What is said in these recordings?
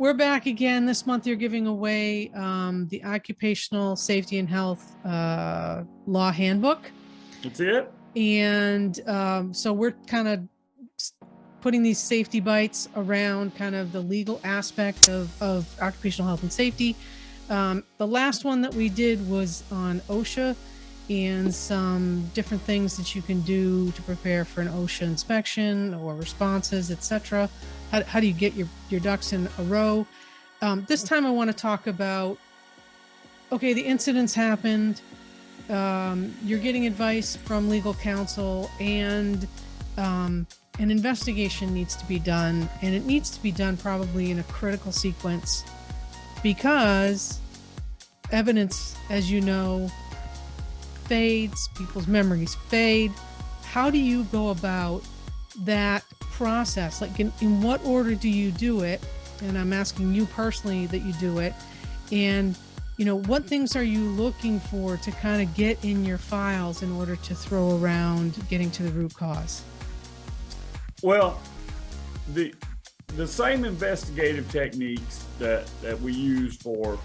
we're back again. This month you're giving away the Occupational Safety and Health Law Handbook. That's it. And so we're kind of putting these safety bites around kind of the legal aspect of occupational health and safety. The last one that we did was on OSHA and some different things that you can do to prepare for an OSHA inspection or responses, etc. How do you get your ducks in a row? This time I want to talk about, okay, the incident's happened. You're getting advice from legal counsel, and an investigation needs to be done, and it needs to be done probably in a critical sequence because evidence, as you know, fades, people's memories fade. How do you go about that process? Like in what order do you do it? And I'm asking you personally that you do it. And what things are you looking for to kind of get in your files in order to throw around getting to the root cause? Well, the same investigative techniques that we use for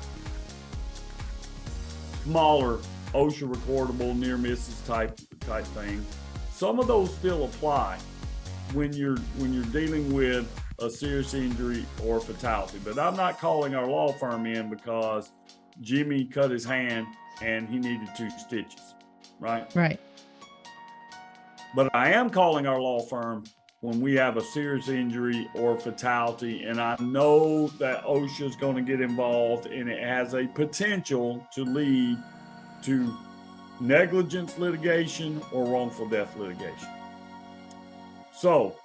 smaller OSHA recordable near misses type thing, some of those still apply when you're dealing with a serious injury or fatality. But I'm not calling our law firm in because Jimmy cut his hand and he needed 2 stitches, right? Right. But I am calling our law firm when we have a serious injury or fatality, and I know that OSHA is going to get involved and it has a potential to lead to negligence litigation or wrongful death litigation. So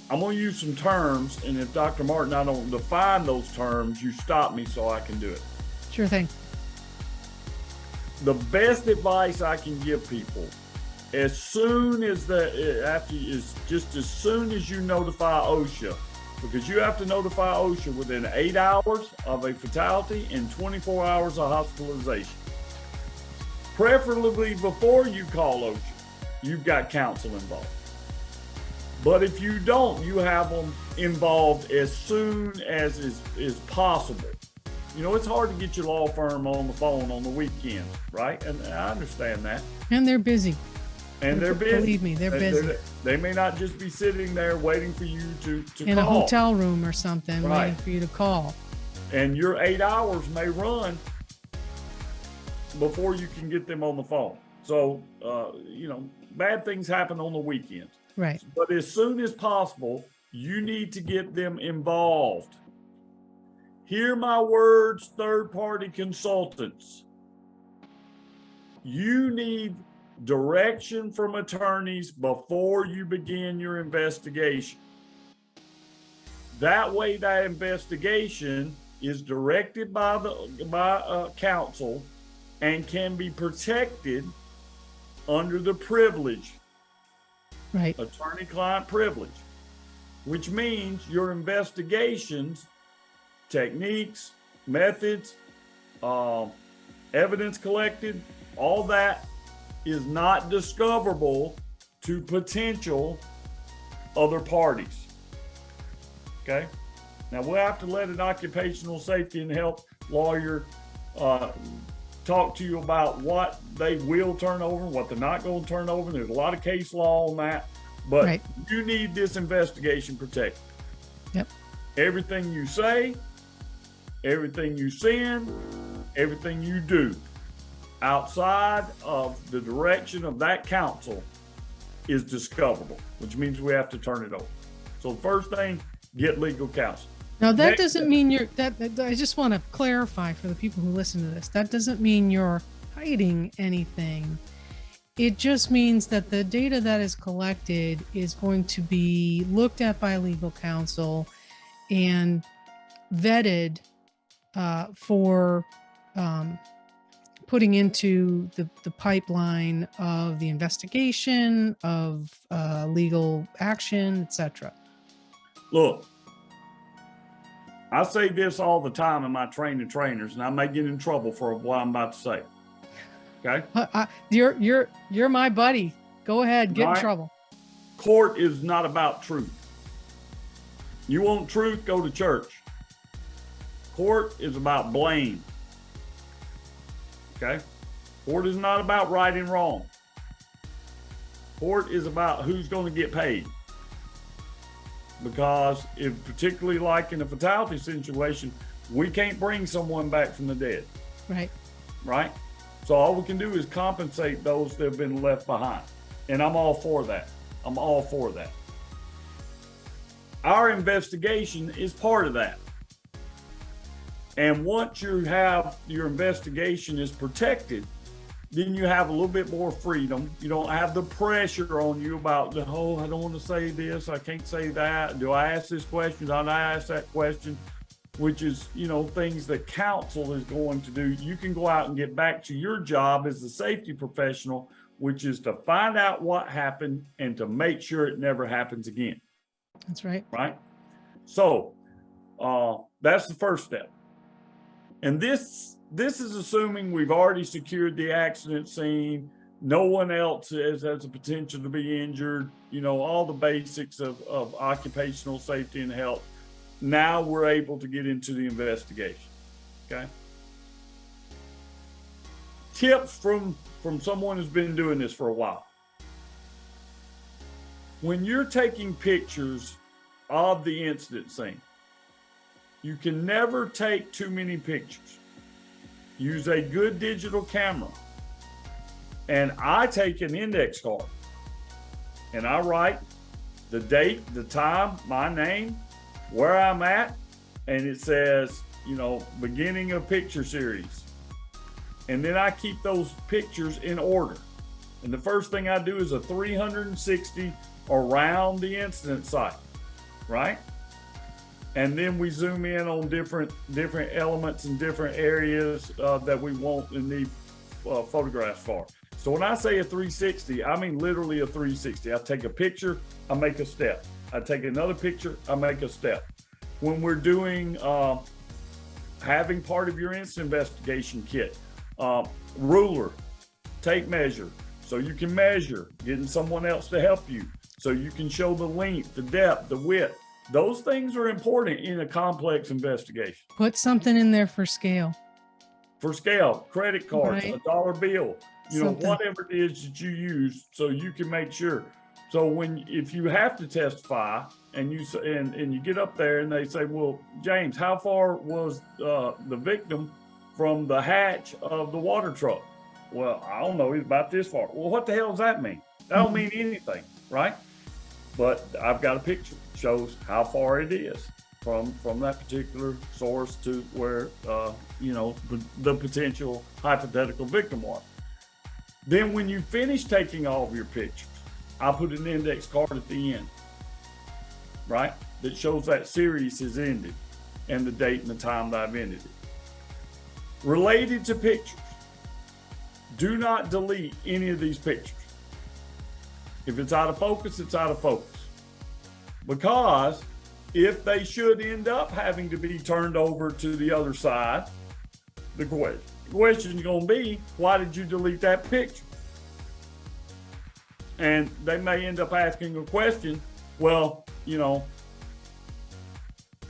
I'm going to use some terms, and if Dr. Martin, I don't define those terms, you stop me so I can do it. Sure thing. The best advice I can give people, as soon as as soon as you notify OSHA, because you have to notify OSHA within 8 hours of a fatality and 24 hours of hospitalization. Preferably before you call OSHA, you've got counsel involved. But if you don't, you have them involved as soon as is possible. It's hard to get your law firm on the phone on the weekend, right? And I understand that. And they're busy. And they're busy. Believe me, they're busy. They may not just be sitting there waiting for you to in call. A hotel room or something, right, waiting for you to call. And your 8 hours may run before you can get them on the phone. So, bad things happen on the weekends. Right. But as soon as possible, you need to get them involved. Hear my words, third-party consultants. You need direction from attorneys before you begin your investigation. That way, that investigation is directed by counsel and can be protected under the privilege, right, attorney-client privilege, which means your investigations, techniques, methods, evidence collected, all that is not discoverable to potential other parties. Okay? Now, we'll have to let an occupational safety and health lawyer talk to you about what they will turn over, what they're not going to turn over. There's a lot of case law on that, but right, you need this investigation protected. Yep. Everything you say, everything you send, everything you do outside of the direction of that counsel is discoverable, which means we have to turn it over. So the first thing, get legal counsel. Now that doesn't mean I just want to clarify for the people who listen to this, that doesn't mean you're hiding anything. It just means that the data that is collected is going to be looked at by legal counsel and vetted for putting into the pipeline of the investigation, of legal action, etc. Look, I say this all the time in my training trainers, and I may get in trouble for what I'm about to say. Okay? You're my buddy. Go ahead, get in trouble. Court is not about truth. You want truth, go to church. Court is about blame. Okay? Court is not about right and wrong. Court is about who's going to get paid. Because if particularly like in a fatality situation, we can't bring someone back from the dead. Right. Right? So all we can do is compensate those that have been left behind. And I'm all for that. I'm all for that. Our investigation is part of that. And once you have your investigation is protected, then you have a little bit more freedom. You don't have the pressure on you about, oh, I don't want to say this, I can't say that. Do I ask this question? Do I ask that question? Which is, things that counsel is going to do. You can go out and get back to your job as a safety professional, which is to find out what happened and to make sure it never happens again. That's right. Right? So that's the first step. And this is assuming we've already secured the accident scene. No one else has a potential to be injured, all the basics of occupational safety and health. Now we're able to get into the investigation. Okay. Tips from someone who's been doing this for a while. When you're taking pictures of the incident scene, you can never take too many pictures. Use a good digital camera. And I take an index card and I write the date, the time, my name, where I'm at, and it says, beginning of picture series. And then I keep those pictures in order. And the first thing I do is a 360 around the incident site, right? And then we zoom in on different elements and different areas that we want and need photographs for. So when I say a 360, I mean literally a 360. I take a picture, I make a step. I take another picture, I make a step. When we're doing having part of your incident investigation kit, ruler, tape measure, so you can measure, getting someone else to help you, so you can show the length, the depth, the width. Those things are important in a complex investigation. Put something in there for scale. For scale, credit cards, Right. a dollar bill, Something. whatever it is that you use, so you can make sure. So if you have to testify and you get up there and they say, well, James, how far was the victim from the hatch of the water truck? Well, I don't know. He's about this far. Well, what the hell does that mean? That don't mean anything, right? But I've got a picture that shows how far it is from that particular source to where the potential hypothetical victim was. Then when you finish taking all of your pictures, I put an index card at the end, right? That shows that series has ended and the date and the time that I've ended it. Related to pictures, do not delete any of these pictures. If it's out of focus, it's out of focus. Because if they should end up having to be turned over to the other side, the question is going to be, why did you delete that picture? And they may end up asking a question, well,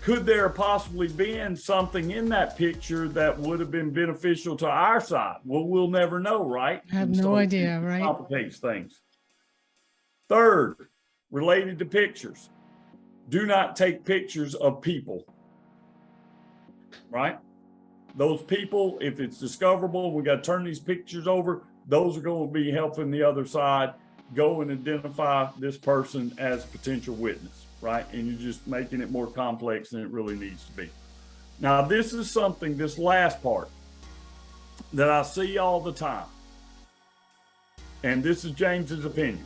could there possibly been something in that picture that would have been beneficial to our side? Well, we'll never know, right? I have no idea, right? It complicates things. Third, related to pictures, do not take pictures of people, right? Those people, if it's discoverable, we got to turn these pictures over. Those are going to be helping the other side go and identify this person as potential witness, right? And you're just making it more complex than it really needs to be. Now, this is something, this last part, that I see all the time. And this is James's opinion.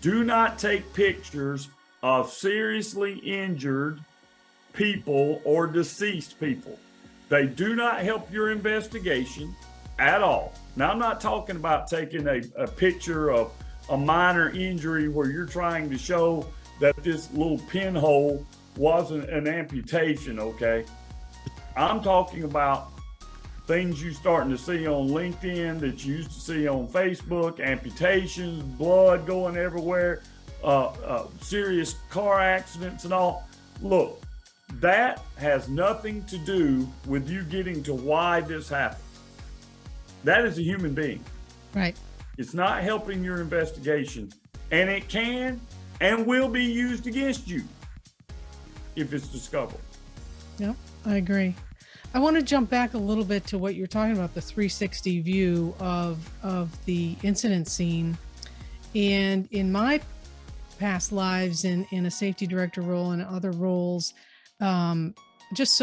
Do not take pictures of seriously injured people or deceased people. They do not help your investigation at all. Now, I'm not talking about taking a picture of a minor injury where you're trying to show that this little pinhole wasn't an amputation, okay? I'm talking about things you're starting to see on LinkedIn that you used to see on Facebook, amputations, blood going everywhere, serious car accidents and all. Look, that has nothing to do with you getting to why this happened. That is a human being. Right. It's not helping your investigation, and it can and will be used against you if it's discovered. Yep, I agree. I want to jump back a little bit to what you're talking about, the 360 view of the incident scene. And in my past lives in a safety director role and other roles, just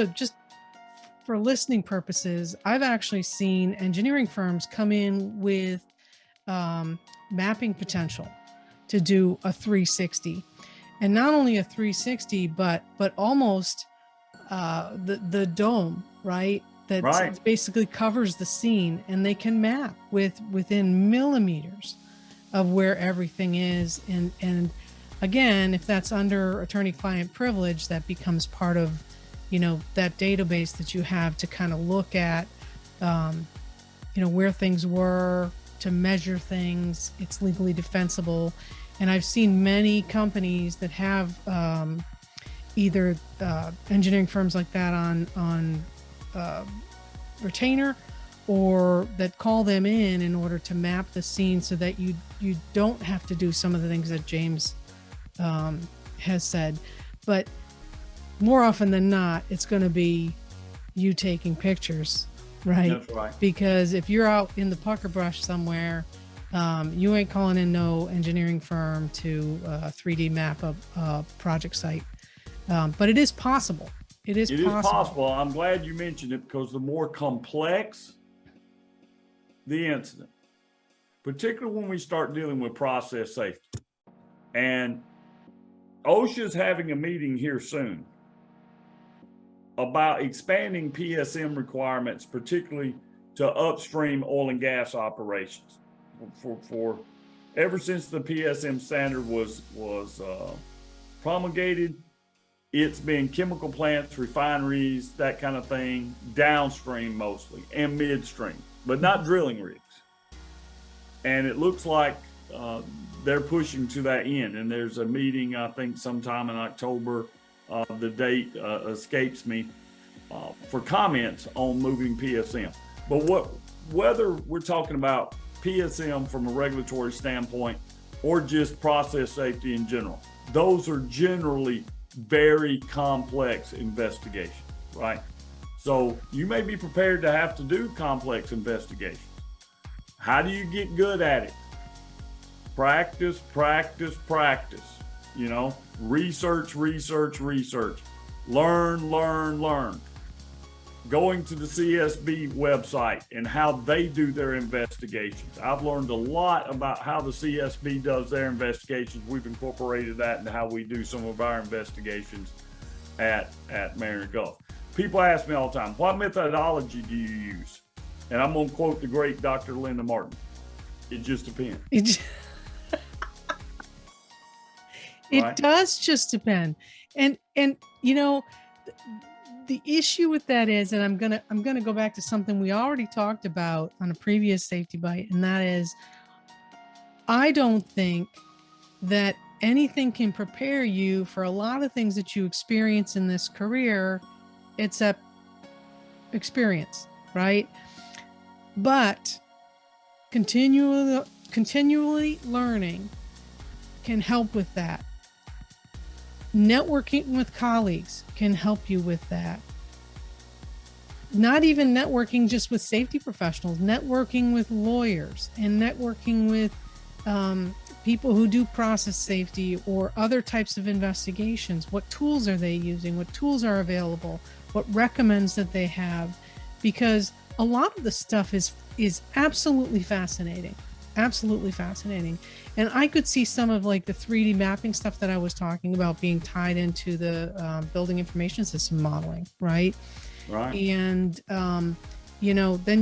for listening purposes, I've actually seen engineering firms come in with mapping potential to do a 360, and not only a 360, but almost the dome, right? That Right. basically covers the scene, and they can map within millimeters of where everything is. And again, if that's under attorney-client privilege, that becomes part of, that database that you have to kind of look at, where things were, to measure things. It's legally defensible. And I've seen many companies that have either engineering firms like that on retainer, or that call them in order to map the scene, so that you don't have to do some of the things that James has said. But more often than not, it's going to be you taking pictures, right? That's right. Because if you're out in the pucker brush somewhere, you ain't calling in no engineering firm to 3D map a project site. But it is possible. It is possible. I'm glad you mentioned it, because the more complex the incident, particularly when we start dealing with process safety, and OSHA's having a meeting here soon about expanding PSM requirements, particularly to upstream oil and gas operations. For ever since the PSM standard was promulgated, it's been chemical plants, refineries, that kind of thing, downstream mostly, and midstream, but not drilling rigs. And it looks like they're pushing to that end. And there's a meeting, I think, sometime in October. The date escapes me, for comments on moving PSM. But whether we're talking about PSM from a regulatory standpoint or just process safety in general, those are generally very complex investigations, right? So you may be prepared to have to do complex investigations. How do you get good at it? Practice, practice, practice. Research, research, research. Learn, learn, learn. Going to the CSB website and how they do their investigations. I've learned a lot about how the CSB does their investigations. We've incorporated that into how we do some of our investigations at Mariner Gulf. People ask me all the time, what methodology do you use? And I'm going to quote the great Dr. Linda Martin. It just depends. It Right? does just depend. And the issue with that is, and I'm gonna go back to something we already talked about on a previous safety bite, and that is, I don't think that anything can prepare you for a lot of things that you experience in this career except experience, right? But continually learning can help with that. Networking with colleagues can help you with that. Not even networking just with safety professionals, networking with lawyers and networking with people who do process safety or other types of investigations. What tools are they using? What tools are available? What recommends that they have? Because a lot of the stuff is absolutely fascinating. Absolutely fascinating. And I could see some of like the 3D mapping stuff that I was talking about being tied into the building information system modeling, right? Right. And then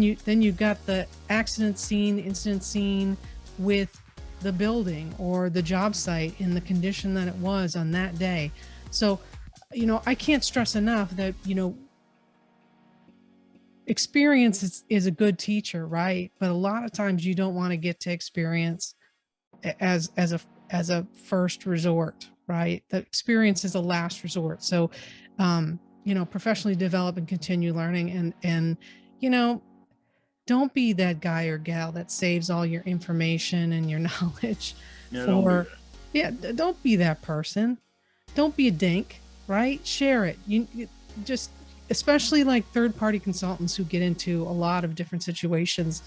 you got the accident scene, incident scene with the building or the job site in the condition that it was on that day. So, I can't stress enough that, experience is a good teacher, right? But a lot of times you don't want to get to experience as a first resort, right? The experience is a last resort. So professionally develop and continue learning, and don't be that guy or gal that saves all your information and your knowledge Yeah, don't be that person. Don't be a dink, right? Share it. You just, especially like third-party consultants who get into a lot of different situations,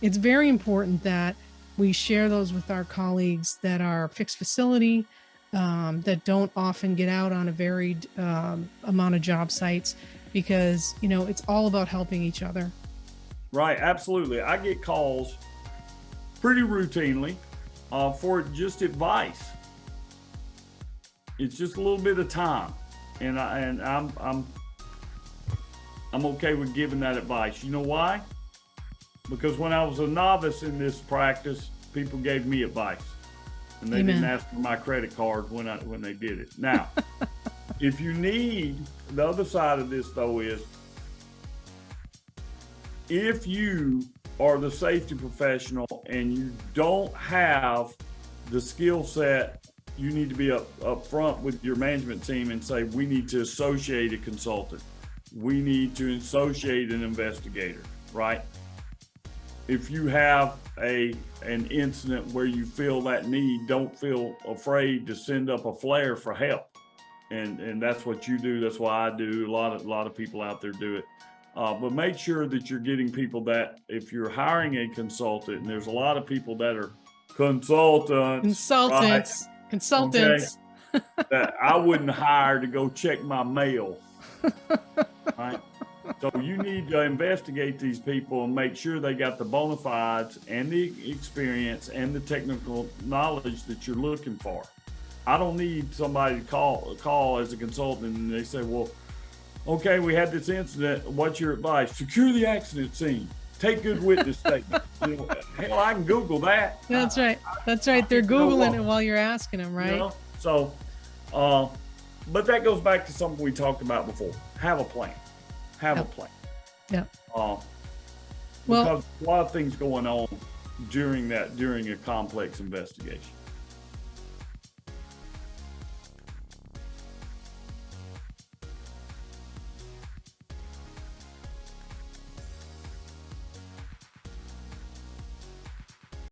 it's very important that we share those with our colleagues that are fixed facility, that don't often get out on a varied amount of job sites, because it's all about helping each other. Right, absolutely. I get calls pretty routinely for just advice. It's just a little bit of time, and I'm okay with giving that advice. You know why? Because when I was a novice in this practice, people gave me advice, and they Amen. didn't ask for my credit card when they did it. Now, if you need, the other side of this though is, if you are the safety professional and you don't have the skill set, you need to be up front with your management team and say, we need to associate a consultant. We need to associate an investigator, right? If you have an incident where you feel that need, don't feel afraid to send up a flare for help. And that's what you do. That's why I do. A lot of people out there do it. But make sure that you're getting people that, if you're hiring a consultant, and there's a lot of people that are consultants, right? Consultants. Okay, that I wouldn't hire to go check my mail, right? So you need to investigate these people and make sure they got the bona fides and the experience and the technical knowledge that you're looking for. I don't need somebody to call as a consultant and they say, well, okay, we had this incident. What's your advice? Secure the accident scene. Take good witness statement. Hell, I can Google that. That's right. That's right. They're Googling it while you're asking them, right? So, but that goes back to something we talked about before. Have a plan. Have a plan. Yeah. Because a lot of things going on during a complex investigation.